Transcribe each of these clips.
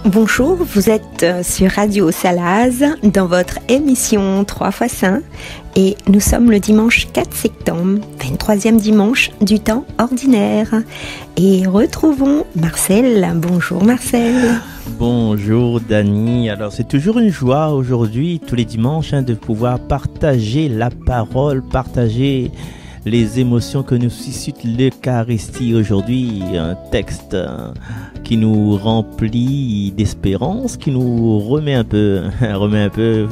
Bonjour, vous êtes sur Radio Salaz dans votre émission 3x5 et nous sommes le dimanche 4 septembre, 23e dimanche du temps ordinaire. Et retrouvons Marcel. Bonjour Marcel. Bonjour Dani. Alors c'est toujours une joie aujourd'hui, tous les dimanches, de pouvoir partager la parole, partager les émotions que nous suscite l'Eucharistie aujourd'hui. Un texte qui nous remplit d'espérance, qui nous remet un peu,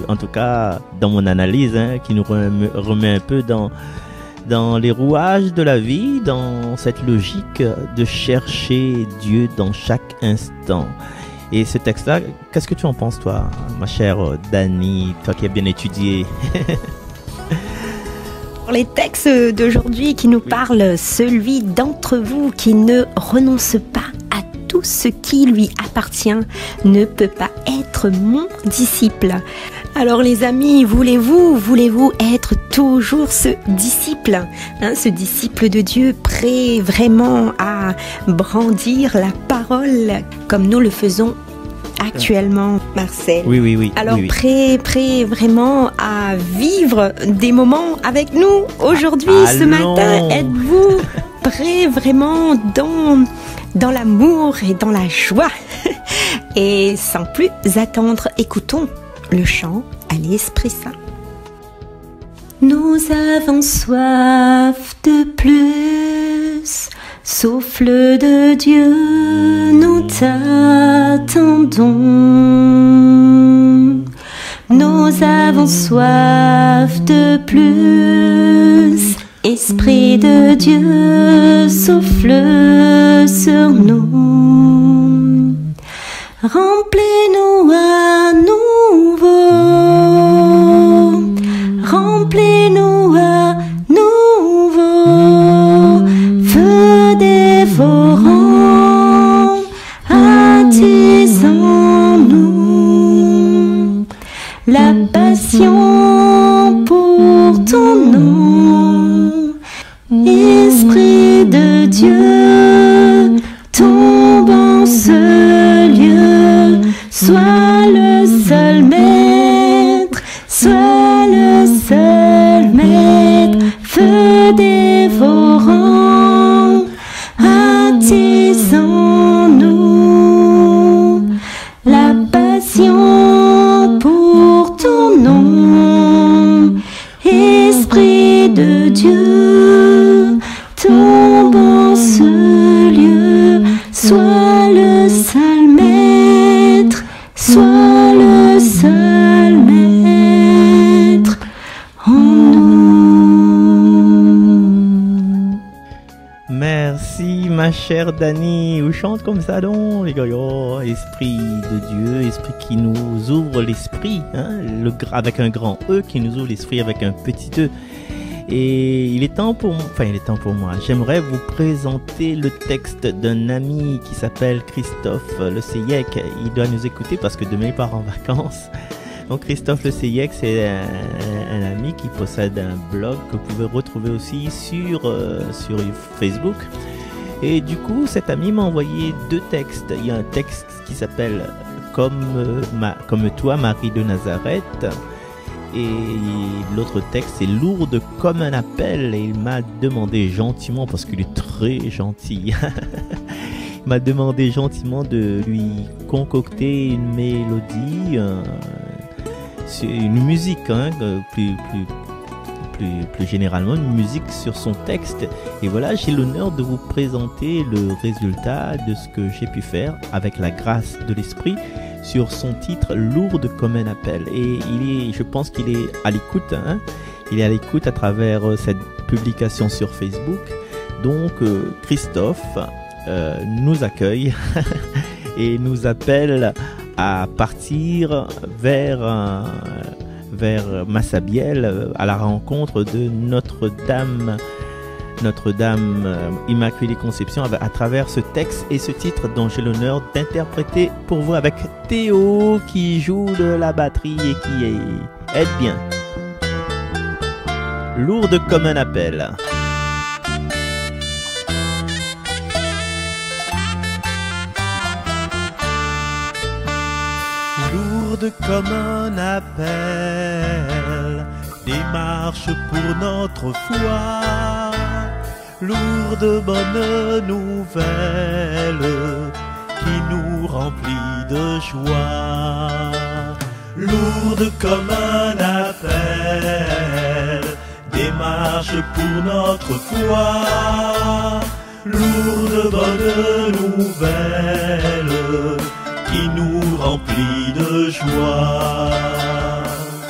en tout cas dans mon analyse, qui nous remet un peu dans les rouages de la vie, dans cette logique de chercher Dieu dans chaque instant. Et ce texte-là, qu'est-ce que tu en penses, toi, ma chère Dani, toi qui as bien étudié? Les textes d'aujourd'hui qui nous parlent, celui d'entre vous qui ne renonce pas à tout ce qui lui appartient ne peut pas être mon disciple. Alors les amis, voulez-vous être toujours ce disciple, ce disciple de Dieu prêt vraiment à brandir la parole comme nous le faisons actuellement, Marcel? Oui. Alors oui. Prêt vraiment à vivre des moments avec nous aujourd'hui, ce matin? Êtes-vous prêt vraiment dans l'amour et dans la joie? Et sans plus attendre, écoutons le chant à l'Esprit Saint. Nous avons soif de plus, souffle de Dieu, nous t'attendons. Nous avons soif de plus, Esprit de Dieu, souffle sur nous. Remplis-nous à nouveau, remplis-nous à nouveau, feu dévorant, attisons-nous, la passion pour ton nom, Esprit de Dieu, tombe en ce lieu, sois le seul maître, sois le seul maître, feu dévorant, attisons-nous, la passion pour ton nom, Esprit de Dieu, tombe en ce lieu, sois le seul maître, sois le seul maître en nous. Merci ma chère Dani. Vous chante comme ça donc, les gars. Esprit de Dieu, esprit qui nous ouvre l'esprit, avec un grand E, qui nous ouvre l'esprit avec un petit E. Et il est temps pour moi. J'aimerais vous présenter le texte d'un ami qui s'appelle Christophe Le Seyek. Il doit nous écouter parce que demain il part en vacances. Donc Christophe Le Seyek, c'est un ami qui possède un blog que vous pouvez retrouver aussi sur Facebook. Et du coup, cet ami m'a envoyé deux textes. Il y a un texte qui s'appelle Comme toi, Marie de Nazareth. Et l'autre texte, c'est Lourde comme un appel. Et il m'a demandé gentiment, parce qu'il est très gentil, il m'a demandé gentiment de lui concocter une mélodie, une musique, plus généralement, une musique sur son texte. Et voilà, j'ai l'honneur de vous présenter le résultat de ce que j'ai pu faire avec la grâce de l'Esprit sur son titre Lourde comme un appel. Et je pense qu'il est à l'écoute, il est à l'écoute à travers cette publication sur Facebook. Donc Christophe nous accueille et nous appelle à partir vers Massabielle à la rencontre de Notre-Dame Immaculée Conception à travers ce texte et ce titre dont j'ai l'honneur d'interpréter pour vous avec Théo qui joue de la batterie et qui aide bien. Lourde comme un appel. lourde comme un appel, démarche pour notre foi, lourde bonne nouvelle qui nous remplit de joie. Lourde comme un appel, démarche pour notre foi, lourde bonne nouvelle qui nous remplit de joie.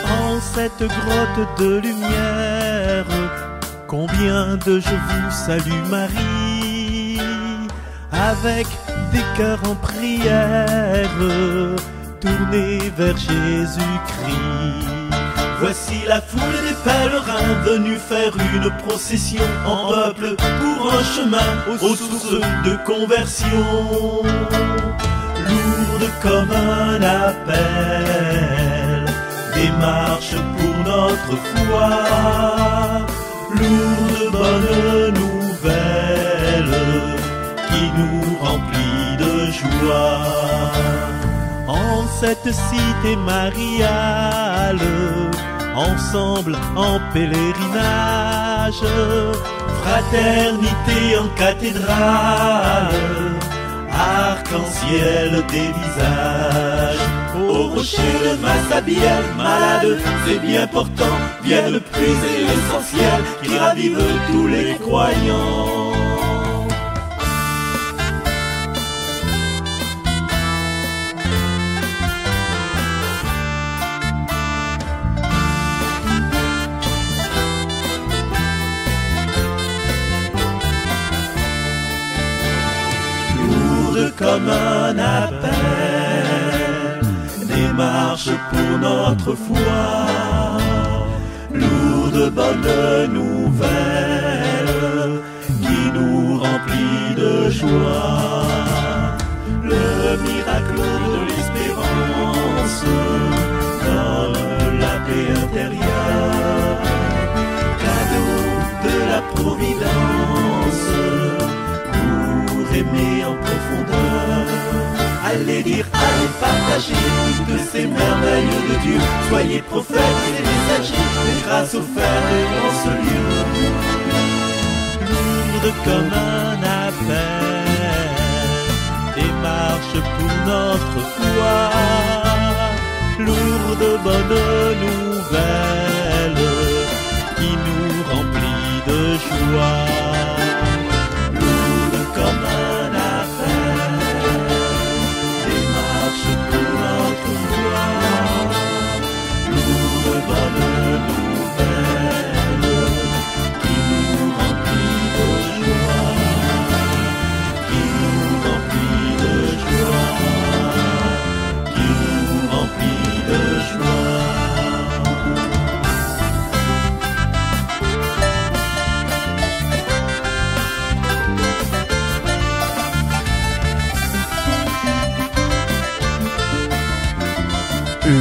En cette grotte de lumière, combien de je vous salue Marie, avec des cœurs en prière, tournés vers Jésus-Christ. Voici la foule des pèlerins venus faire une procession en peuple pour un chemin aux sources de conversion. Lourde comme un appel, démarche pour notre foi, lourde bonne nouvelle qui nous remplit de joie. En cette cité mariale, ensemble en pèlerinage, fraternité en cathédrale, arc-en-ciel des visages. Au rocher de Massabielle, malades et bien portants, viennent puiser l'essentiel qui ravive tous les croyants. Comme un appel, démarche pour notre foi, lourde bonne nouvelle qui nous remplit de joie. Le miracle de l'espérance donne la paix intérieure, cadeau de la providence pour aimer en profondeur. Allez dire, allez partager toutes ces merveilles de Dieu. Soyez prophètes et messagers, et grâce offertes dans ce lieu. Lourde comme un appel, démarche pour notre foi, lourde bonne nouvelle qui nous remplit de joie. Lourde comme un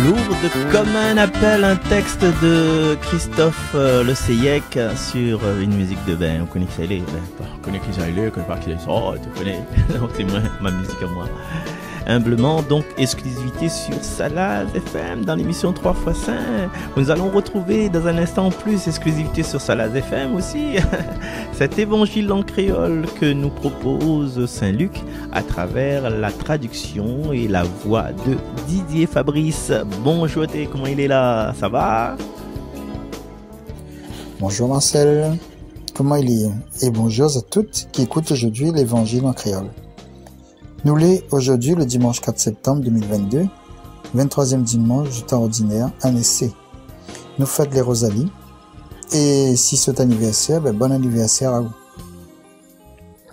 Lourde comme un appel, un texte de Christophe Le Seyec sur une musique de on connaît qui ça est, on connaît qui ça est, on connaît pas qui ça, oh tu connais, donc c'est ma musique à moi. Humblement, donc exclusivité sur Salaz FM dans l'émission 3x5. Nous allons retrouver dans un instant plus exclusivité sur Salaz FM aussi cet évangile en créole que nous propose Saint-Luc à travers la traduction et la voix de Didier Fabrice. Bonjour, comment il est là? Ça va? Bonjour Marcel, comment il est? Et bonjour à toutes qui écoutent aujourd'hui l'évangile en créole. Nous l'est aujourd'hui le dimanche 4 septembre 2022, 23e dimanche du temps ordinaire, année C. Nous fêtons les Rosalies. Et si c'est anniversaire, bon anniversaire à vous.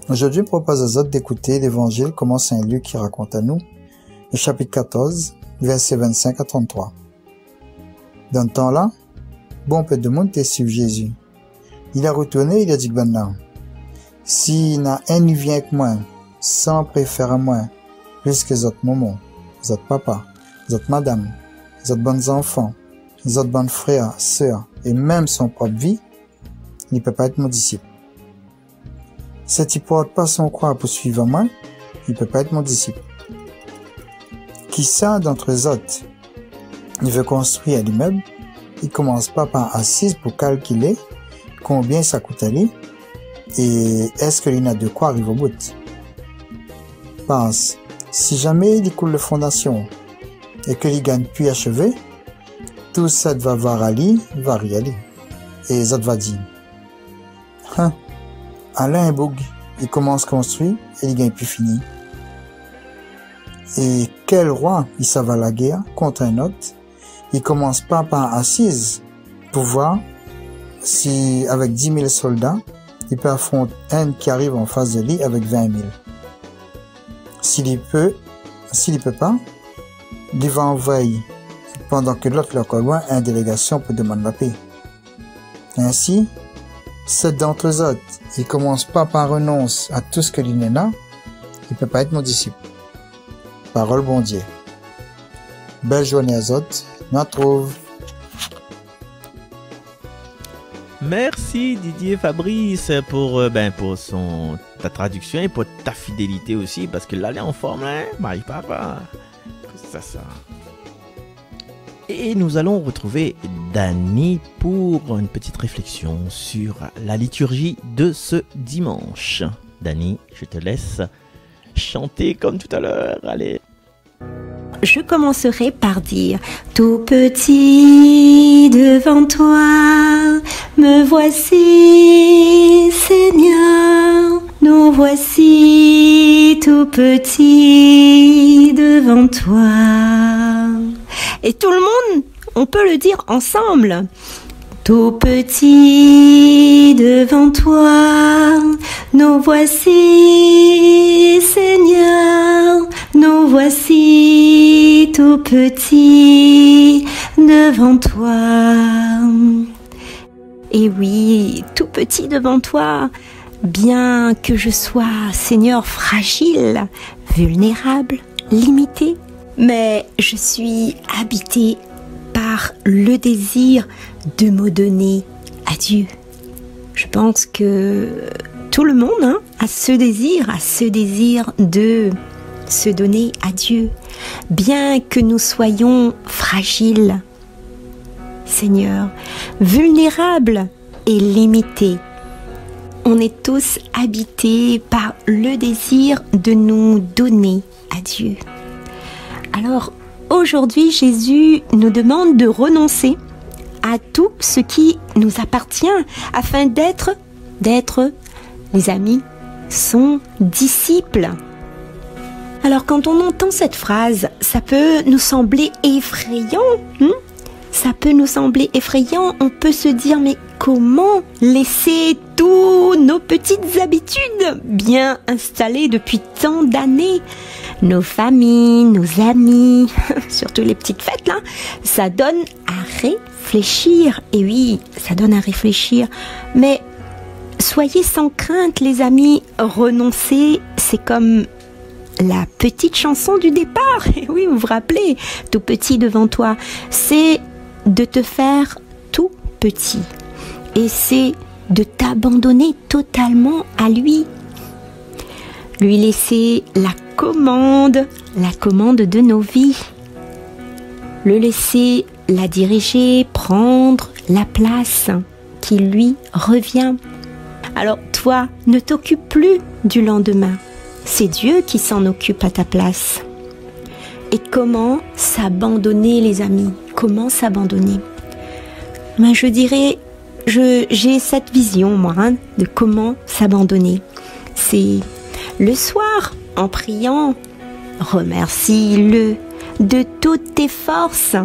Aujourd'hui, je propose aux autres d'écouter l'évangile comment Saint Luc qui raconte à nous, le chapitre 14, versets 25 à 33. Dans ce temps-là, bon peu de monde était suivi Jésus. Il a retourné, il a dit que ben si n'a un qui vient avec moi, sans préférer moi, plus que les autres moments, les autres papas, les autres madames, les autres bons enfants, les autres bons frères, sœurs, et même son propre vie, il ne peut pas être mon disciple. Si il ne porte pas son croix pour suivre moi, il ne peut pas être mon disciple. Qui ça d'entre eux autres, il veut construire l'immeuble, il commence pas par assise pour calculer combien ça coûte à lui et est-ce qu'il a de quoi arriver au bout. Pense, si jamais il coule de fondation et que il gagne puis achevé, tout ça va voir à lui, va réaliser. Et ça va dire, Alain est boug, il commence à construire et il gagne plus fini. Et quel roi, il s'en va à la guerre contre un autre, il commence pas par assise pour voir si avec 10 000 soldats, il peut affronter un qui arrive en face de lui avec 20 000. S'il peut pas, il va envoyer pendant que l'autre leur loin une délégation pour demander la paix. Ainsi, 7 d'entre eux autres, ils commencent pas par renonce à tout ce que l'il n'a, il peut pas être mon disciple. Parole bon Dieu. Belle journée à autres, nous trouve. Merci Didier Fabrice pour ta traduction et pour ta fidélité aussi, parce que là, elle est en forme, hein, Marie Papa. Ça. Et nous allons retrouver Dani pour une petite réflexion sur la liturgie de ce dimanche. Dani, je te laisse chanter comme tout à l'heure, allez. Je commencerai par dire: tout petit devant toi, me voici, Seigneur. Nous voici tout petit devant toi. Et tout le monde, on peut le dire ensemble. Tout petit devant toi, nous voici, Seigneur. Nous voici tout petit devant toi. Et oui, tout petit devant toi, bien que je sois, Seigneur, fragile, vulnérable, limité, mais je suis habité par le désir de me donner à Dieu. Je pense que tout le monde a ce désir de se donner à Dieu, bien que nous soyons fragiles, Seigneur, vulnérables et limités. On est tous habités par le désir de nous donner à Dieu. Alors, aujourd'hui, Jésus nous demande de renoncer à tout ce qui nous appartient afin d'être, les amis, son disciple. Alors, quand on entend cette phrase, ça peut nous sembler effrayant. Ça peut nous sembler effrayant. On peut se dire, mais comment laisser tous nos petites habitudes bien installées depuis tant d'années? Nos familles, nos amis, surtout les petites fêtes là, ça donne à réfléchir. Et oui, ça donne à réfléchir. Mais soyez sans crainte les amis, renoncer, c'est comme la petite chanson du départ. Et oui, vous vous rappelez, tout petit devant toi, c'est de te faire tout petit. Et c'est de t'abandonner totalement à lui. Lui laisser la commande de nos vies. Le laisser la diriger, prendre la place qui lui revient. Alors toi, ne t'occupe plus du lendemain. C'est Dieu qui s'en occupe à ta place. Et comment s'abandonner, les amis? Comment s'abandonner? Ben, je dirais, j'ai cette vision, moi, de comment s'abandonner. C'est le soir, en priant, remercie-le de toutes tes forces,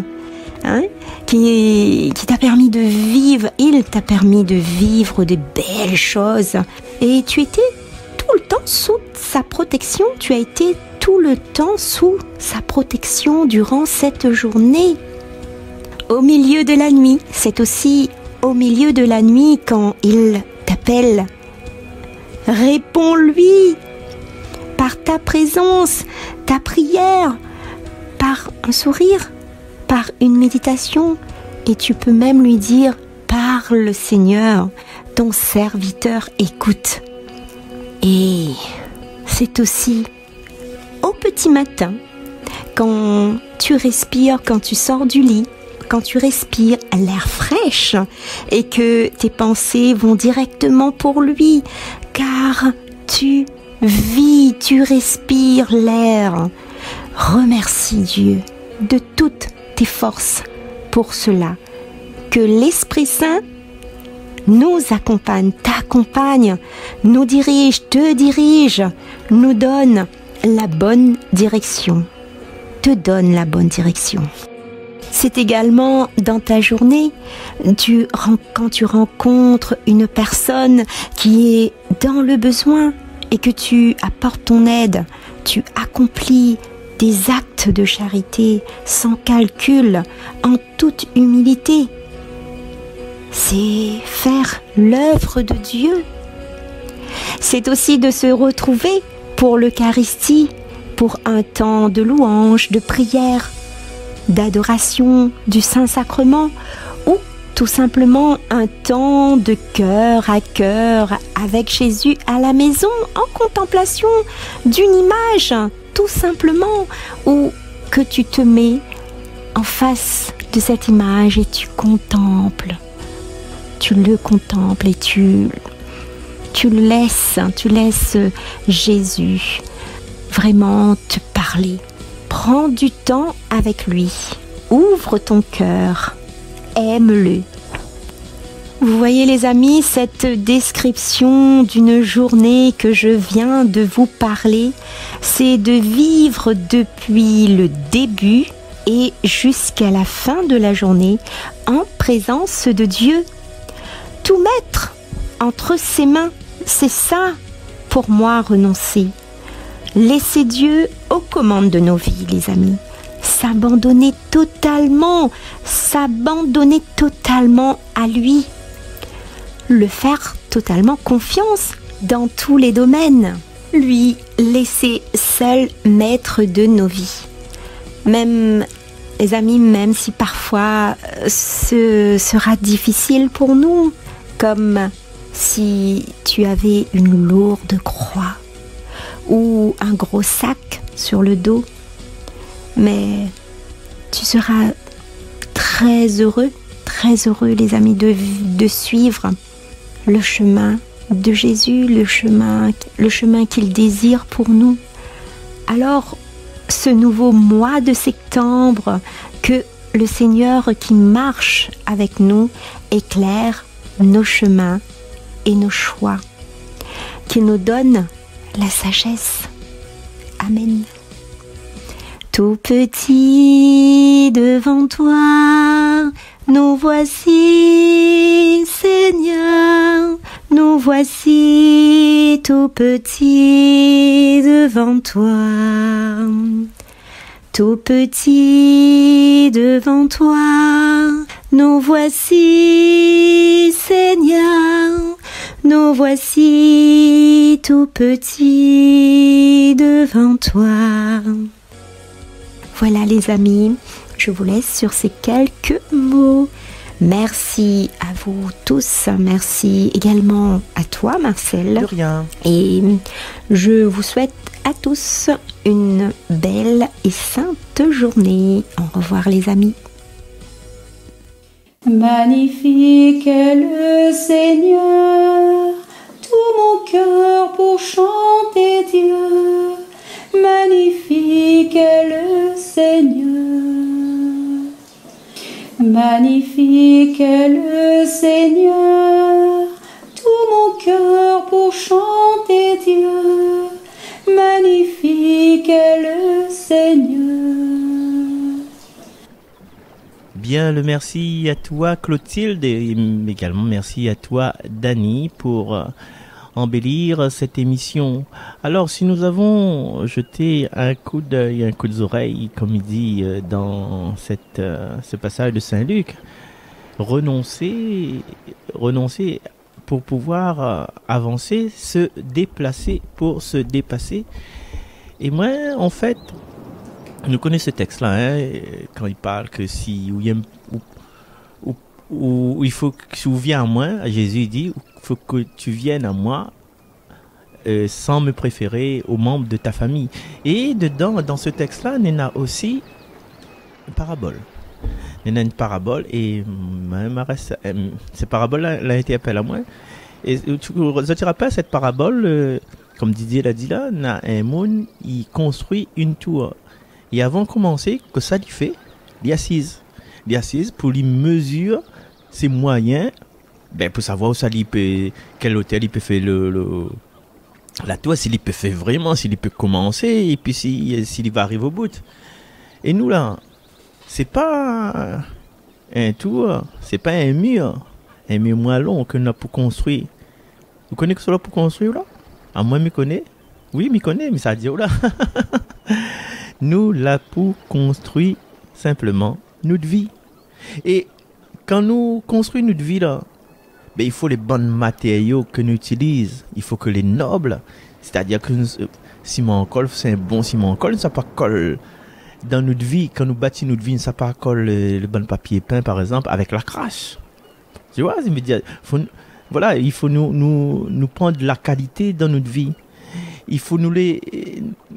qui t'a permis de vivre. Il t'a permis de vivre de belles choses. Et tu étais tout le temps sous sa protection. Tu as été tout le temps sous sa protection durant cette journée. Au milieu de la nuit, c'est aussi au milieu de la nuit quand il t'appelle. Réponds-lui par ta présence, ta prière, par un sourire, par une méditation. Et tu peux même lui dire: parle Seigneur, ton serviteur écoute. Et c'est aussi au petit matin, quand tu respires, quand tu sors du lit, quand tu respires l'air fraîche et que tes pensées vont directement pour lui, car tu vis, tu respires l'air. Remercie Dieu de toutes tes forces pour cela. Que l'Esprit Saint nous accompagne, t'accompagne, nous dirige, te dirige, nous donne la bonne direction, te donne la bonne direction. C'est également dans ta journée, quand tu rencontres une personne qui est dans le besoin et que tu apportes ton aide, tu accomplis des actes de charité sans calcul, en toute humilité. C'est faire l'œuvre de Dieu. C'est aussi de se retrouver pour l'Eucharistie, pour un temps de louange, de prière, d'adoration du Saint-Sacrement, ou tout simplement un temps de cœur à cœur avec Jésus à la maison, en contemplation d'une image, tout simplement, ou que tu te mets en face de cette image et tu contemples. Tu le contemples et tu laisses Jésus vraiment te parler. Prends du temps avec lui. Ouvre ton cœur. Aime-le. Vous voyez les amis, cette description d'une journée que je viens de vous parler, c'est de vivre depuis le début et jusqu'à la fin de la journée en présence de Dieu. Tout mettre entre ses mains, c'est ça pour moi renoncer. Laisser Dieu aux commandes de nos vies, les amis. S'abandonner totalement à lui. Le faire totalement confiance dans tous les domaines. Lui laisser seul maître de nos vies. Même, les amis, même si parfois ce sera difficile pour nous, comme si tu avais une lourde croix ou un gros sac sur le dos, mais tu seras très heureux les amis de suivre le chemin de Jésus, le chemin qu'il désire pour nous. Alors, ce nouveau mois de septembre, que le Seigneur qui marche avec nous éclaire nos chemins et nos choix, qu'il nous donne la sagesse. Amen. Tout petit devant toi, nous voici, Seigneur, nous voici tout petit devant toi. Tout petit devant toi, nous voici, Seigneur, nous voici tout petit devant toi. Voilà les amis, je vous laisse sur ces quelques mots. Merci à vous tous, merci également à toi Marcel. De rien. Et je vous souhaite à tous une belle et sainte journée. Au revoir les amis. Magnifique est le Seigneur, tout mon cœur pour chanter Dieu. Magnifique est le Seigneur. Magnifique est le Seigneur, tout mon cœur pour chanter Dieu. Magnifique est le Seigneur. Bien, le merci à toi Clotilde et également merci à toi Dani pour embellir cette émission. Alors, si nous avons jeté un coup d'œil, un coup d'oreille, comme il dit dans ce passage de Saint-Luc, renoncer pour pouvoir avancer, se déplacer pour se dépasser. Et moi, en fait, nous connaissons ce texte-là, quand il parle que si il faut que tu viennes à moi, Jésus dit, il faut que tu viennes à moi, sans me préférer aux membres de ta famille. Et dedans, dans ce texte-là, il y a aussi une parabole. Il y a une parabole et cette parabole-là elle a été appelée à moi. Et tu te rappelles cette parabole, comme Didier l'a dit là, un monde, il construit une tour. Et avant de commencer, que ça lui fait, il assise. Il assise pour lui mesurer ses moyens, pour savoir où ça lui peut, quel hôtel il peut faire la tour, s'il peut faire vraiment, s'il peut commencer, et puis s'il va arriver au bout. Et nous là, c'est pas un tour, c'est pas un mur moins long que nous avons pour construire. Vous connaissez cela pour construire là? À moi, je connais. Oui, je connais, mais ça dit là. Nous là pour construire simplement notre vie. Et quand nous construisons notre vie là, il faut les bons matériaux que nous utilisons. Il faut que les nobles, c'est-à-dire que ciment en colle, c'est un bon ciment en colle, ça pas colle. Dans notre vie, quand nous bâtissons notre vie, ça pas colle le bon papier peint par exemple avec la crache. Tu vois, c'est immédiat. Voilà, il faut nous prendre de la qualité dans notre vie. Il faut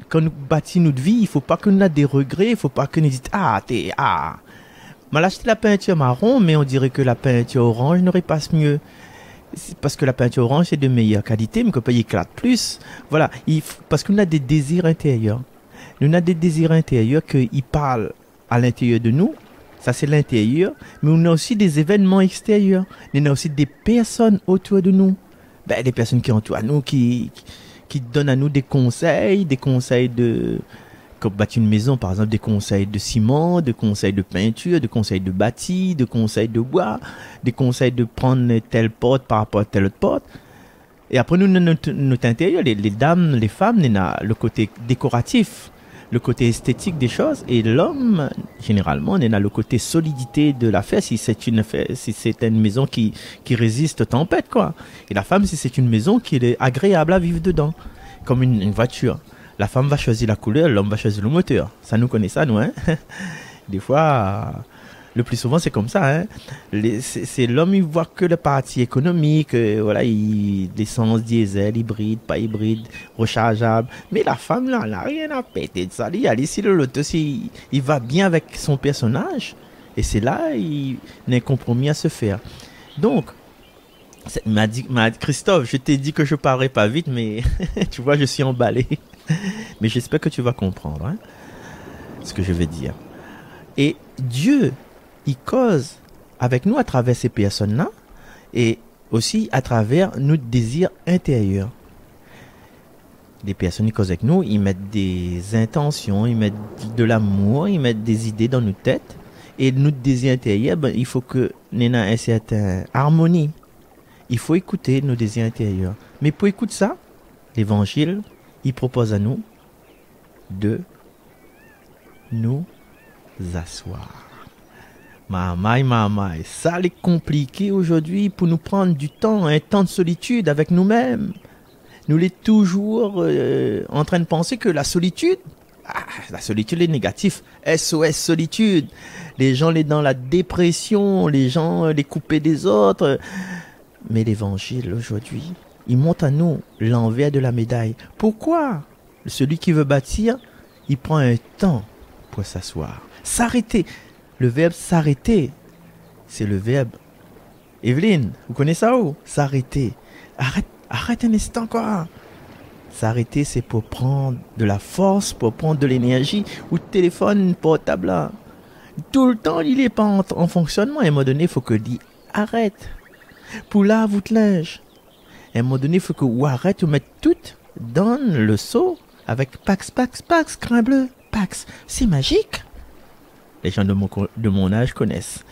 quand nous bâtissons notre vie, il faut pas que nous ayons des regrets, il faut pas que nous disions mal acheté la peinture marron, mais on dirait que la peinture orange n'aurait pas mieux. Parce que la peinture orange c'est de meilleure qualité, mais qu'on peut y éclate plus. Voilà, parce qu'on a des désirs intérieurs. Nous avons des désirs intérieurs qui parlent à l'intérieur de nous. Ça, c'est l'intérieur. Mais on a aussi des événements extérieurs. On a aussi des personnes autour de nous. Des personnes qui entourent nous, qui donnent à nous des conseils de... Comme bâtir une maison, par exemple, des conseils de ciment, des conseils de peinture, des conseils de bâti, des conseils de bois, des conseils de prendre telle porte par rapport à telle autre porte. Et après, nous, notre intérieur, les dames, les femmes, on a le côté décoratif, le côté esthétique des choses. Et l'homme, généralement, on a le côté solidité de l'affaire, si c'est une maison qui résiste aux tempêtes, quoi. Et la femme, si c'est une maison qui est agréable à vivre dedans, comme une voiture. La femme va choisir la couleur, l'homme va choisir le moteur. Ça, nous connaît ça, nous, hein. Des fois, le plus souvent, c'est comme ça, hein. C'est l'homme, il voit que le parti économique, voilà, l'essence, diesel, hybride, pas hybride, rechargeable. Mais la femme, là, elle n'a rien à péter de ça. Il si l'auto, il va bien avec son personnage. Et c'est là, il y a un compromis à se faire. Donc, Christophe, je t'ai dit que je parlerai pas vite, mais tu vois, je suis emballé. Mais j'espère que tu vas comprendre, hein, ce que je veux dire. Et Dieu, il cause avec nous à travers ces personnes-là et aussi à travers notre désir intérieur. Les personnes qui causent avec nous, ils mettent des intentions, ils mettent de l'amour, ils mettent des idées dans notre tête. Et notre désir intérieur, il faut que nous ayons une certaine harmonie. Il faut écouter nos désirs intérieurs. Mais pour écouter ça, l'Évangile, il propose à nous de nous asseoir. Mamai, ça c'est compliqué aujourd'hui pour nous prendre du temps, un temps de solitude avec nous-mêmes. Nous sommes toujours en train de penser que la solitude est négative. SOS solitude. Les gens sont dans la dépression, les gens les coupés des autres. Mais l'Évangile aujourd'hui, il montre à nous l'envers de la médaille. Pourquoi? Celui qui veut bâtir, il prend un temps pour s'asseoir. S'arrêter. Le verbe s'arrêter, c'est le verbe. Evelyne, vous connaissez ça où? S'arrêter. Arrête un instant quoi. S'arrêter, c'est pour prendre de la force, pour prendre de l'énergie. Ou le téléphone portable là. Tout le temps, il n'est pas en fonctionnement. À un moment donné, il faut que dit arrête. Pour laver votre linge. À un moment donné, il faut que ou arrête ou mettre tout dans le seau avec Pax, crin bleu, Pax. C'est magique. Les gens de mon âge connaissent.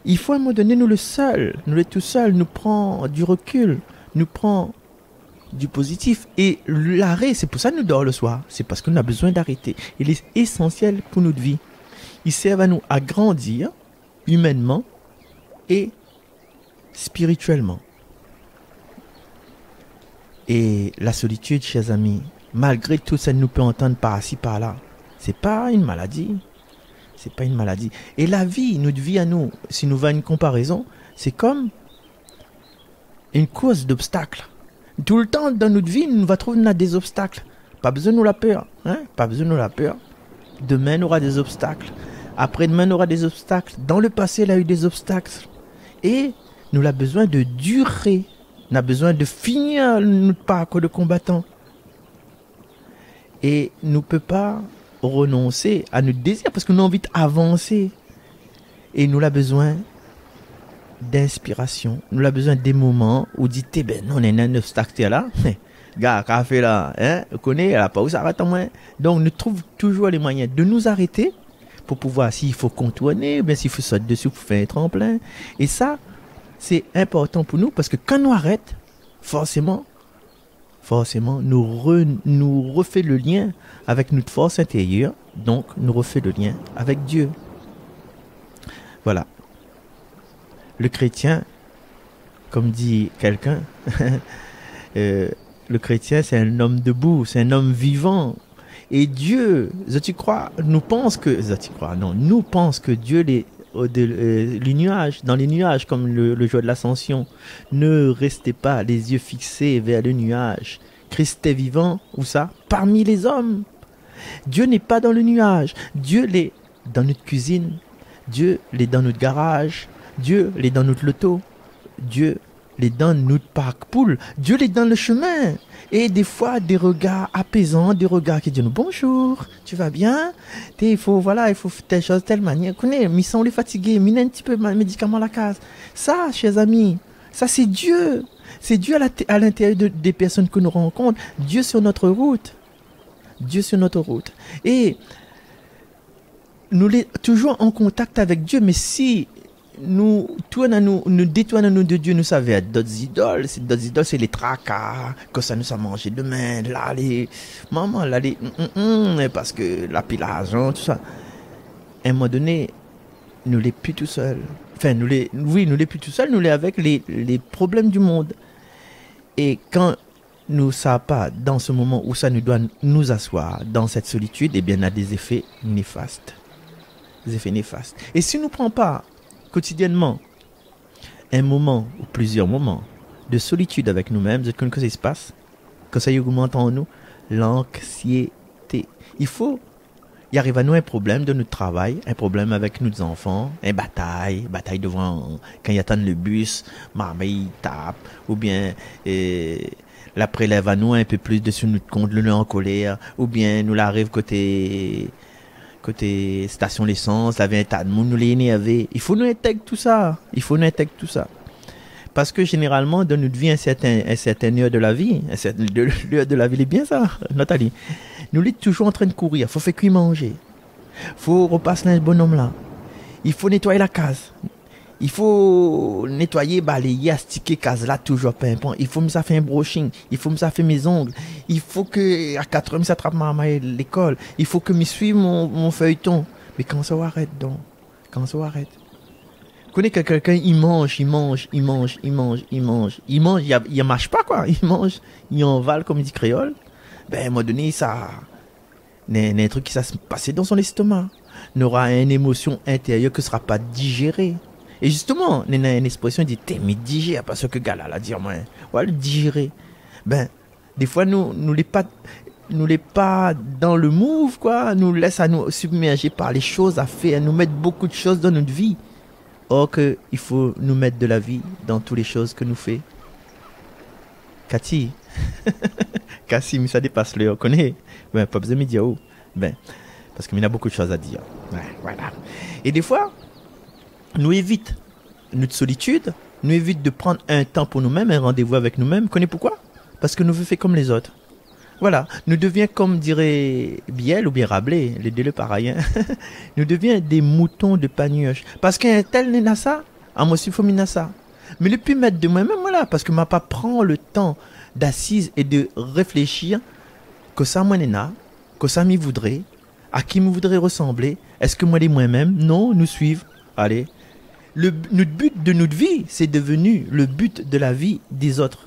Il faut à un moment donné, nous tout seul, nous prend du recul, nous prend du positif. Et l'arrêt, c'est pour ça que nous dormons le soir. C'est parce qu'on a besoin d'arrêter. Il est essentiel pour notre vie. Il sert à nous à grandir humainement et spirituellement. Et la solitude, chers amis, malgré tout ça, nous peut entendre par-ci, par-là. C'est pas une maladie. C'est pas une maladie. Et la vie, notre vie à nous, si nous faisons une comparaison, c'est comme une course d'obstacles. Tout le temps dans notre vie, nous va trouver des obstacles. Pas besoin de nous la peur. Hein? Pas besoin de nous la peur. Demain, on aura des obstacles. Après-demain, on aura des obstacles. Dans le passé, il a eu des obstacles. Et nous avons besoin de durer. On a besoin de finir notre parcours de combattant. Et nous ne pouvons pas renoncer à notre désir parce que nous avons envie d'avancer. Et nous avons besoin d'inspiration. Nous avons besoin des moments où on dit, ben non, on est un obstacle là. Gars, qu'a fait là, hein? Vous connaissez, elle n'a pas où s'arrêter moins. Donc, nous trouvons toujours les moyens de nous arrêter pour pouvoir, s'il faut contourner, ou bien s'il faut sauter dessus pour faire un tremplin. Et ça, c'est important pour nous parce que quand nous arrêtons, forcément, nous refait le lien avec notre force intérieure. Donc, nous refait le lien avec Dieu. Voilà. Le chrétien, comme dit quelqu'un, le chrétien, c'est un homme debout, c'est un homme vivant. Et Dieu, nous pensons que Dieu est les nuages, dans les nuages, comme le jour de l'ascension. Ne restez pas les yeux fixés vers le nuage. Christ est vivant, où ça? Parmi les hommes. Dieu n'est pas dans le nuage. Dieu l'est dans notre cuisine. Dieu l'est dans notre garage. Dieu l'est dans notre loto. Dieu l'est dans notre parc poule. Dieu l'est dans le chemin. Et des fois, des regards apaisants, des regards qui disent bonjour, tu vas bien? Il faut telle chose, telle manière. Connais, mais sans les fatiguer, mais un petit peu de médicaments à la case. Ça, chers amis, ça c'est Dieu. C'est Dieu à l'intérieur des personnes que nous rencontrons. Dieu sur notre route. Dieu sur notre route. Et nous sommes toujours en contact avec Dieu, mais si nous détournons de Dieu, nous savons être d'autres idoles. D'autres idoles, c'est les tracas, que ça nous a mangé demain, là, parce que la pile à argent, tout ça. À un moment donné, nous les plus tout seuls. Enfin, nous les plus tout seuls, nous les avec les problèmes du monde. Et quand nous ne savons pas, dans ce moment où ça nous doit nous asseoir, dans cette solitude, eh bien, on a des effets néfastes. Des effets néfastes. Et si nous ne prenons pas quotidiennement un moment ou plusieurs moments de solitude avec nous-mêmes, vous savez ce qui se passe? Que ça y augmente en nous l'anxiété. Il arrive à nous un problème de notre travail, un problème avec nos enfants, une bataille devant, quand ils attendent le bus, maman il tape, ou bien la prélève à nous un peu plus dessus notre compte, le nez en colère, ou bien nous l'arrive côté station l'essence, la vie un tas de monde, nous les énerver. Il faut nous intégrer tout ça. Parce que généralement, dans notre vie, un certain heure de la vie, l'heure de la vie, c'est bien ça, Nathalie. Nous sommes toujours en train de courir. Il faut faire cuire manger. Il faut repasser un bonhomme là. Il faut nettoyer la case. Il faut nettoyer, balayer, astiquer case là, toujours pas important. Il faut me ça faire un brushing. Il faut me ça faire mes ongles. Il faut que, à 4 heures, me ça attrape maman à l'école. Il faut que me suive mon feuilleton. Mais quand ça arrête donc? Quand ça arrête? Vous connaissez quelqu'un, il mange, il marche pas quoi. Il mange, il envale comme il dit créole. Ben, à un moment donné, ça, il y a un truc qui s'est passé dans son estomac. Il aura une émotion intérieure qui ne sera pas digérée. Et justement, il y a une expression qui dit, mais digère, parce que gars là, dire, moi, ouais, le digérer. Ben, des fois, nous les pas dans le move, quoi. Nous laisse à nous submerger par les choses à faire, nous mettre beaucoup de choses dans notre vie. Or que il faut nous mettre de la vie dans toutes les choses que nous faisons. Cathy, Cassim, ça dépasse le, on connaît. Ben, pas besoin de me dire où. Ben, parce qu'il y a beaucoup de choses à dire. Ouais, voilà. Et des fois, nous évitons notre solitude, nous évitons de prendre un temps pour nous-mêmes, un rendez-vous avec nous-mêmes. Vous connaissez pourquoi? Parce que nous faisons comme les autres. Voilà, nous devions, comme dirait Biel ou bien Rabelais, les deux le pareil, hein? Nous devions des moutons de panurge. Parce qu'un tel n'est pas ça, à moi aussi il faut m'y ça. Mais le plus mettre de moi-même, voilà, parce que ma pas prend le temps d'assise et de réfléchir que ça moi n'est pas, que ça m'y voudrait, à qui me voudrait ressembler, est-ce que moi les moi-même, non, nous suivre, allez. Notre but de notre vie, c'est devenu le but de la vie des autres.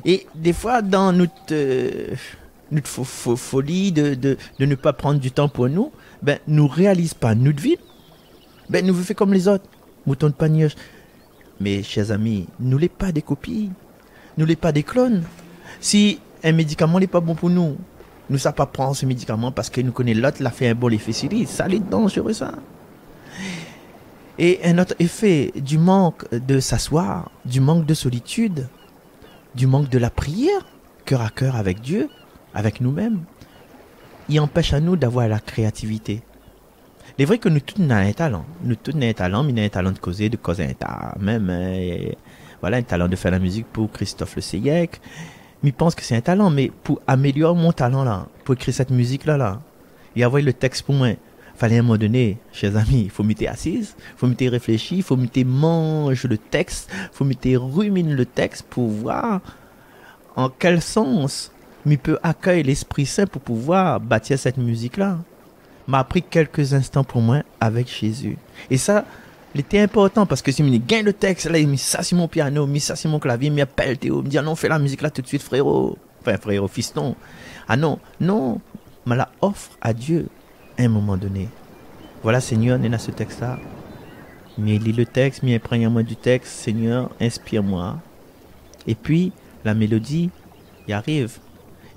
Et des fois, dans notre folie de ne pas prendre du temps pour nous, ben, nous réalisons pas notre vie. Ben, nous faisons comme les autres, moutons de panurge. Mais, chers amis, nous n'sommes pas des copies. nous n'est pas des clones. Si un médicament n'est pas bon pour nous, nous ne savons pas prendre ce médicament parce que nous connaissons l'autre, l'a fait un bon effet sur lui. Ça, c'est dangereux, ça. Et un autre effet du manque de s'asseoir, du manque de solitude, du manque de la prière, cœur à cœur avec Dieu, avec nous-mêmes, il empêche à nous d'avoir la créativité. Il est vrai que nous tous avons un talent. Nous tous avons un talent, mais nous avons un talent de causer un talent. Même, voilà, un talent de faire la musique pour Christophe Le Seyek. Mais je pense que c'est un talent, mais pour améliorer mon talent là, pour écrire cette musique-là, et avoir le texte pour moi, fallait à un moment donné, chers amis, il faut m'être assise, il faut m'être réfléchi, il faut m'être mange le texte, il faut m'être rumine le texte pour voir en quel sens je peux accueillir l'Esprit Saint pour pouvoir bâtir cette musique-là. M'a pris quelques instants pour moi avec Jésus. Et ça, c'était important parce que si je gagne le texte, là, il mis ça sur mon piano, mis ça sur mon clavier, il m'appelle Théo, il me dit, ah non, fais la musique là tout de suite, frérot. Enfin, frérot, fiston. Ah non, non, me la offre à Dieu à un moment donné. Voilà, Seigneur, on a ce texte-là. Mais lis le texte, mais imprègne-moi du texte, Seigneur, inspire-moi. Et puis, la mélodie, y arrive.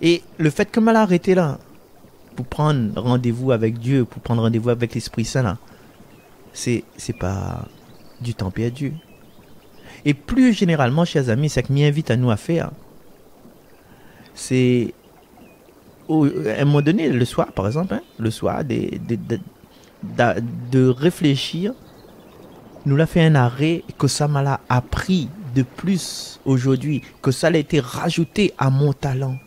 Et le fait que je l'ai arrêté là, pour prendre rendez-vous avec Dieu, pour prendre rendez-vous avec l'Esprit Saint là, c'est pas du temps perdu. Et plus généralement, chers amis, ce qui m'invite à nous à faire, c'est à un moment donné, le soir par exemple, hein, le soir, de réfléchir, nous l'a fait un arrêt, que ça m'a appris de plus aujourd'hui, que ça a été rajouté à mon talent.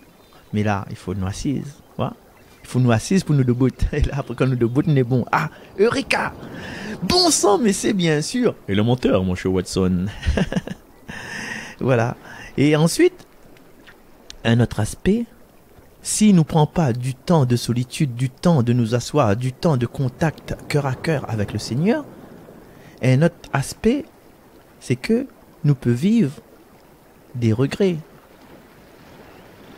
Mais là, il faut nous assises. Voilà. Il faut nous assises pour nous debout. Et là, après, quand nous debout, on est bon. Ah, Eureka! Bon sang, mais c'est bien sûr. Et le monteur, mon cher Watson. Voilà. Et ensuite, un autre aspect, s'il ne nous prend pas du temps de solitude, du temps de nous asseoir, du temps de contact cœur à cœur avec le Seigneur, un autre aspect, c'est que nous peut vivre des regrets.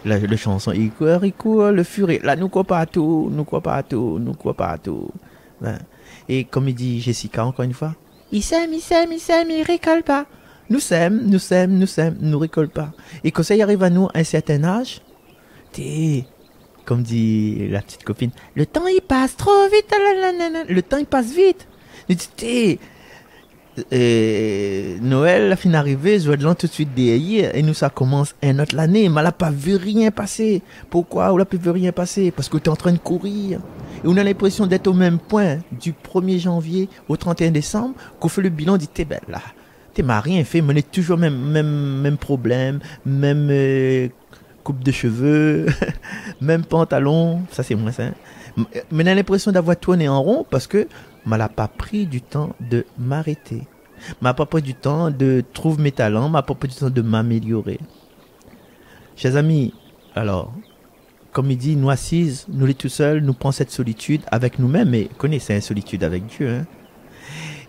La chanson, il court, le furet. Là, nous croit pas à tout, nous croit pas à tout, nous croit pas à tout. Ben. Et comme il dit Jessica, encore une fois, il sème, il récolte pas. Nous sème, nous récolte pas. Et quand ça y arrive à nous à un certain âge, comme dit la petite copine, le temps il passe trop vite, le temps il passe vite. Noël, la fin d'arrivée, je vais de l'an tout de suite derrière, et nous ça commence un autre l'année, mais on n'a pas vu rien passer. Pourquoi on n'a pas vu rien passer? Parce que tu es en train de courir. Et on a l'impression d'être au même point du 1er janvier au 31 décembre, qu'on fait le bilan, on dit, t'es belle là. T'es m'a rien fait, mais on est toujours même problème, même coupe de cheveux, même pantalon, ça c'est moins ça. Mais on a l'impression d'avoir tourné en rond parce que m'a pas pris du temps de m'arrêter. M'a pas pris du temps de trouver mes talents, m'a pas pris du temps de m'améliorer. Chers amis, alors, comme il dit, nous assises, nous les tout seuls, nous prenons cette solitude avec nous-mêmes, mais connaissez une solitude avec Dieu, hein.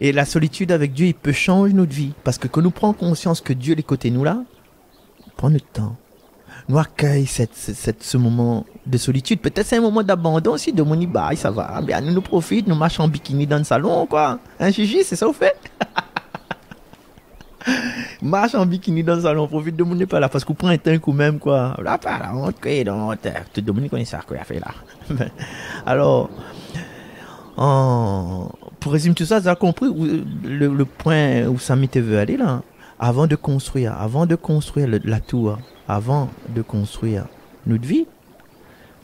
Et la solitude avec Dieu, il peut changer notre vie. Parce que quand nous prenons conscience que Dieu est côté nous là, prends notre temps. Nous accueillons ce moment de solitude. Peut-être c'est un moment d'abandon aussi, de mon bye, ça va. Bien, nous profitons, nous marchons en bikini dans le salon, quoi. Hein, Gigi, c'est ça vous fait? Marche en bikini dans le salon, profite de mon pas là, parce qu'on prend un temps quand même, quoi. Là, pas là, on crée dans tout le monde connaît ça, quoi, il a fait là. Alors, pour résumer tout ça, vous avez compris le point où ça m'était veut aller là. Avant de construire la tour, avant de construire notre vie,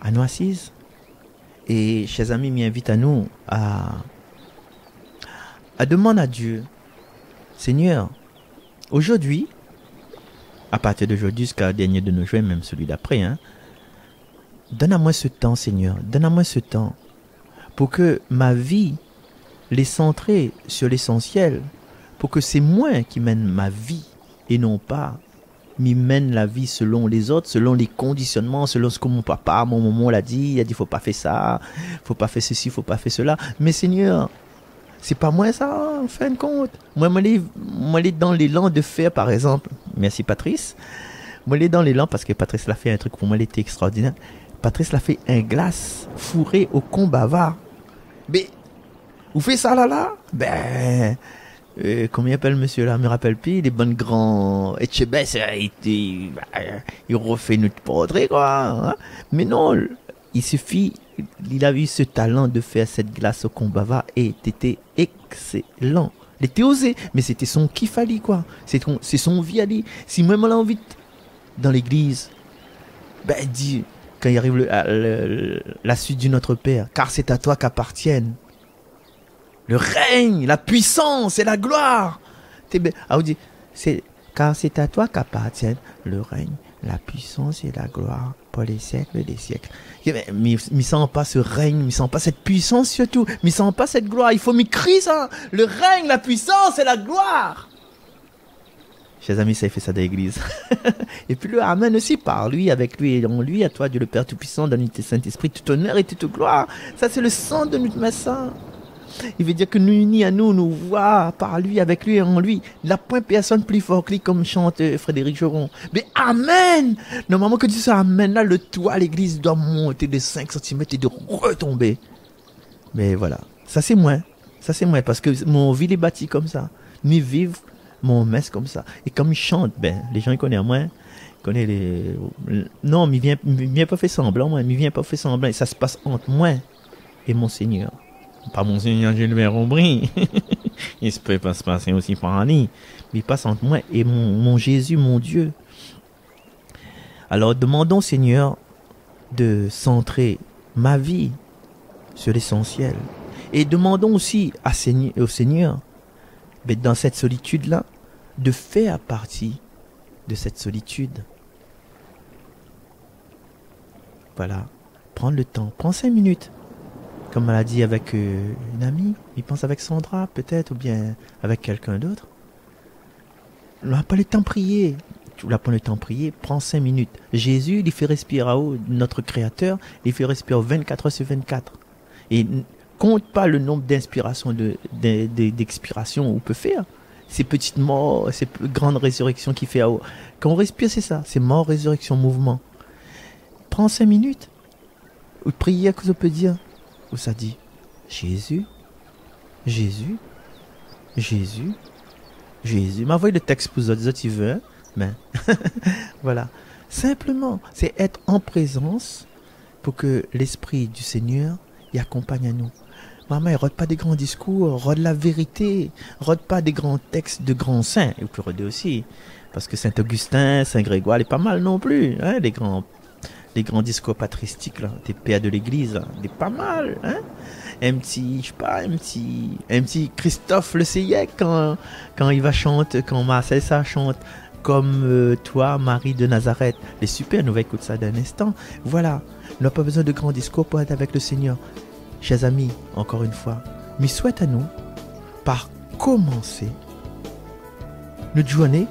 à nous assises. Et chers amis, m'invite à nous à demander à Dieu, Seigneur, aujourd'hui, à partir d'aujourd'hui jusqu'à la dernière de nos jours, même celui d'après, hein, donne-moi ce temps, Seigneur, donne-moi ce temps pour que ma vie les centrer sur l'essentiel, pour que c'est moi qui mène ma vie et non pas m'y mène la vie selon les autres, selon les conditionnements, selon ce que mon papa, mon maman l'a dit, il a dit faut pas faire ça, faut pas faire ceci, faut pas faire cela. Mais Seigneur, c'est pas moi ça, en fin de compte. Moi, je dans l'élan de faire, par exemple, merci Patrice, moi, je dans l'élan parce que Patrice l'a fait un truc pour moi, il était extraordinaire. Patrice l'a fait un glace fourré au con bavard. Mais, vous faites ça là, ben, comment il appelle monsieur là, me rappelle plus, les bonnes grands Etchebest, il refait notre portrait quoi. Hein? Mais non, il suffit, il a eu ce talent de faire cette glace au Kombava et c'était excellent. Il était osé, mais c'était son kiff à lui quoi. C'est son vie à lui. Si moi on l'a envie dans l'église, ben dit quand il arrive la suite du Notre Père, car c'est à toi qu'appartiennent le règne, la puissance et la gloire. On dit, car c'est à toi qu'appartiennent le règne, la puissance et la gloire pour les siècles des siècles. Mais il sent pas ce règne, il sent pas cette puissance surtout, mais il sent pas cette gloire. Il faut m'écrire ça, le règne, la puissance et la gloire. Chers amis, ça fait ça dans l'église. Et puis le Amen aussi, par lui, avec lui et en lui, à toi, Dieu le Père Tout-Puissant, dans l'unité Saint-Esprit, tout honneur et toute gloire. Ça, c'est le sang de notre Messie. Il veut dire que nous unis à nous voir par lui, avec lui et en lui. Il n'y a point personne plus fort que lui, comme chante Frédéric Joron. Mais Amen! Normalement, que tu dis ça, Amen, là, le toit à l'église doit monter de 5 cm et de retomber. Mais voilà. Ça, c'est moi. Ça, c'est moi. Parce que mon ville est bâtie comme ça. Nous vivons mon messe comme ça. Et comme il chante, ben, les gens, ils connaissent moi. Ils connaissent les... Non, mais il vient pas faire semblant, moi. Il vient pas faire semblant. Et ça se passe entre moi et mon Seigneur. Pas mon Seigneur Gilbert Aubry. Il se peut pas se passer aussi par lui. Mais il passe entre moi et mon Jésus, mon Dieu. Alors demandons Seigneur de centrer ma vie sur l'essentiel. Et demandons aussi au Seigneur, mais dans cette solitude-là, de faire partie de cette solitude. Voilà. Prends le temps. Prends 5 minutes. Comme elle a dit avec une amie, il pense avec Sandra peut-être, ou bien avec quelqu'un d'autre. On n'a pas le temps de prier. Tu n'as pas le temps de prier, prends 5 minutes. Jésus, il fait respirer à haut, notre Créateur, il fait respirer 24 heures sur 24. Et compte pas le nombre d'inspirations, d'expirations qu'on peut faire. Ces petites morts, ces grandes résurrections qu'il fait à haut. Quand on respire, c'est ça, c'est mort, résurrection, mouvement. Prends 5 minutes. Ou prière que je peux dire. Où ça dit Jésus, Jésus, Jésus, Jésus. M'envoie le texte pour vous autres, tu veux, hein? Mais voilà. Simplement, c'est être en présence pour que l'Esprit du Seigneur y accompagne à nous. Maman, il rôde pas des grands discours, rôde la vérité, rôde pas des grands textes de grands saints. Et puis rôder aussi, parce que Saint-Augustin, Saint-Grégoire, il est pas mal non plus, hein, les grands discours patristiques, là, des pères de l'église, là, des pas mal, hein. Un petit Christophe Le Seyec, quand il va chanter, quand Marcel ça chante, comme toi, Marie de Nazareth. Les super, nous va écouter ça d'un instant. Voilà, on n'a pas besoin de grands discours pour être avec le Seigneur. Chers amis, encore une fois, mais souhaite à nous, par commencer notre journée,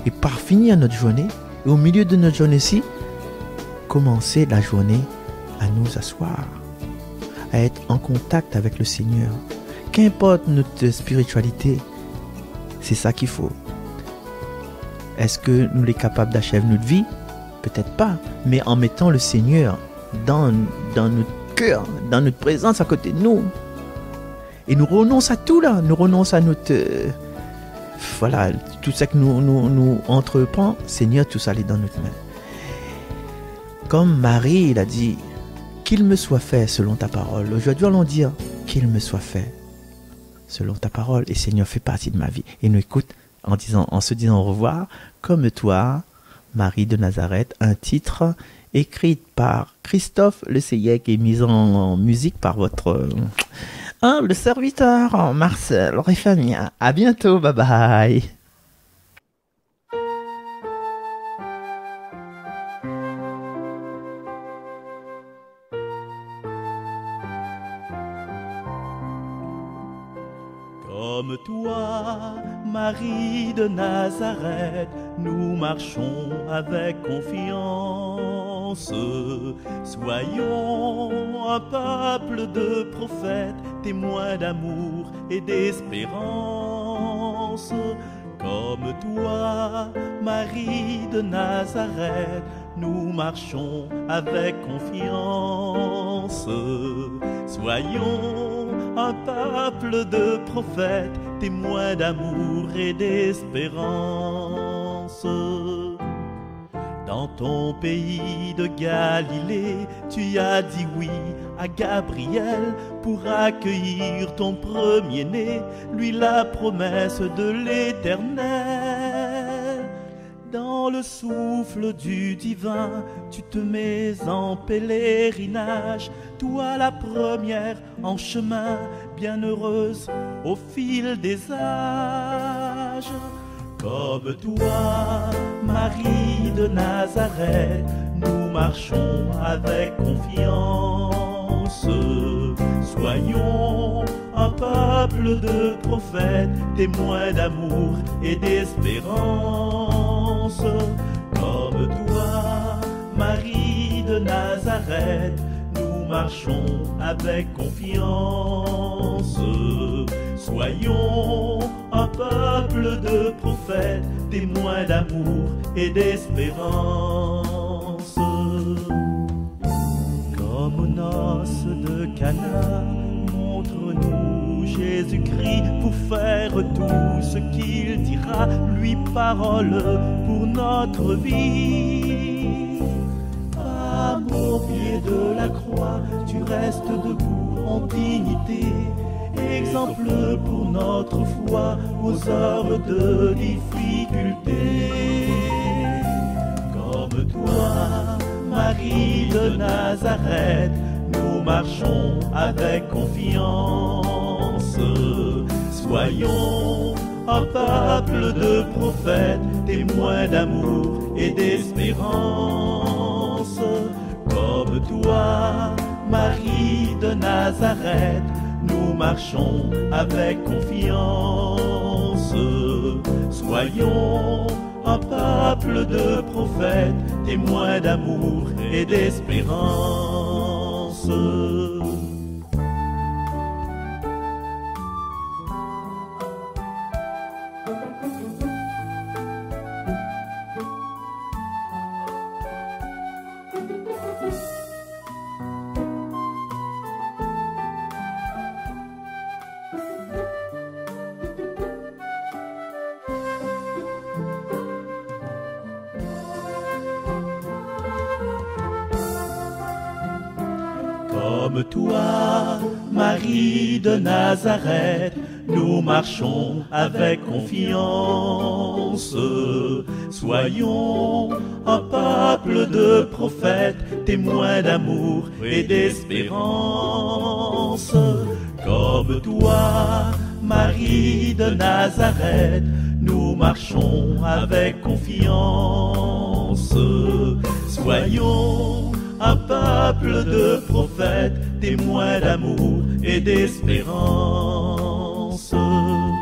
et par finir notre journée, et au milieu de notre journée-ci, commencer la journée à nous asseoir, à être en contact avec le Seigneur. Qu'importe notre spiritualité, c'est ça qu'il faut. Est-ce que nous sommes capables d'achever notre vie? Peut-être pas, mais en mettant le Seigneur dans notre cœur, dans notre présence à côté de nous. Et nous renonçons à tout là, nous renonçons à notre... voilà, tout ça que nous entreprend, Seigneur, tout ça est dans notre main. Comme Marie, il a dit, qu'il me soit fait selon ta parole. Aujourd'hui, allons dire, qu'il me soit fait selon ta parole. Et Seigneur, fais partie de ma vie. Et nous écoute en se disant au revoir, comme toi, Marie de Nazareth, un titre écrit par Christophe Le Seyec et mis en musique par votre humble serviteur Marcel Réfamia. À bientôt, bye bye. Comme toi, Marie de Nazareth, nous marchons avec confiance. Soyons un peuple de prophètes, témoins d'amour et d'espérance. Comme toi, Marie de Nazareth, nous marchons avec confiance. Soyons un peuple de prophètes, témoins d'amour et d'espérance. Dans ton pays de Galilée, tu as dit oui à Gabriel pour accueillir ton premier-né, lui la promesse de l'Éternel. Dans le souffle du divin, tu te mets en pèlerinage, toi la première en chemin, bienheureuse au fil des âges. Comme toi, Marie de Nazareth, nous marchons avec confiance. Soyons un peuple de prophètes, témoins d'amour et d'espérance. Comme toi, Marie de Nazareth, nous marchons avec confiance. Soyons un peuple de prophètes, témoins d'amour et d'espérance. Comme aux noces de Cana, montre-nous Jésus-Christ pour faire tout ce qu'il dira, lui parole pour notre vie. À au pied de la croix, tu restes debout en dignité, exemple pour notre foi aux heures de difficulté. Comme toi, Marie de Nazareth, nous marchons avec confiance. Soyons un peuple de prophètes, témoins d'amour et d'espérance. Comme toi, Marie de Nazareth, nous marchons avec confiance. Soyons un peuple de prophètes, témoins d'amour et d'espérance. Comme toi, Marie de Nazareth, nous marchons avec confiance. Soyons un peuple de prophètes, témoins d'amour et d'espérance. Comme toi, Marie de Nazareth, nous marchons avec confiance. Soyons un peuple de prophètes, témoins d'amour et d'espérance. Au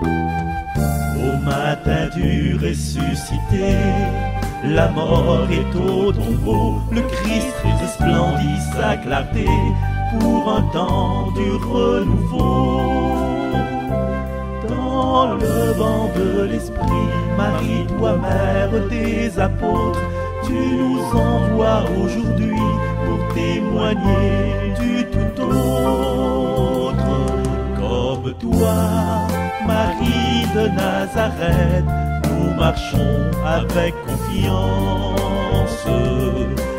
matin du ressuscité, la mort est au tombeau, le Christ resplendit sa clarté pour un temps du renouveau. Dans le vent de l'esprit, Marie, toi mère des apôtres, tu nous envoies aujourd'hui pour témoigner du tout autre. Comme toi, Marie de Nazareth, nous marchons avec confiance.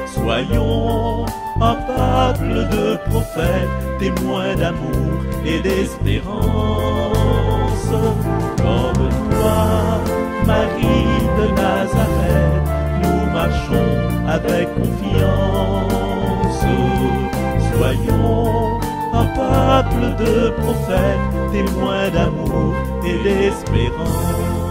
Soyons un peuple de prophètes, témoins d'amour et d'espérance. Comme toi, Marie de Nazareth, nous marchons avec confiance. Soyons un peuple de prophètes, témoins d'amour et d'espérance.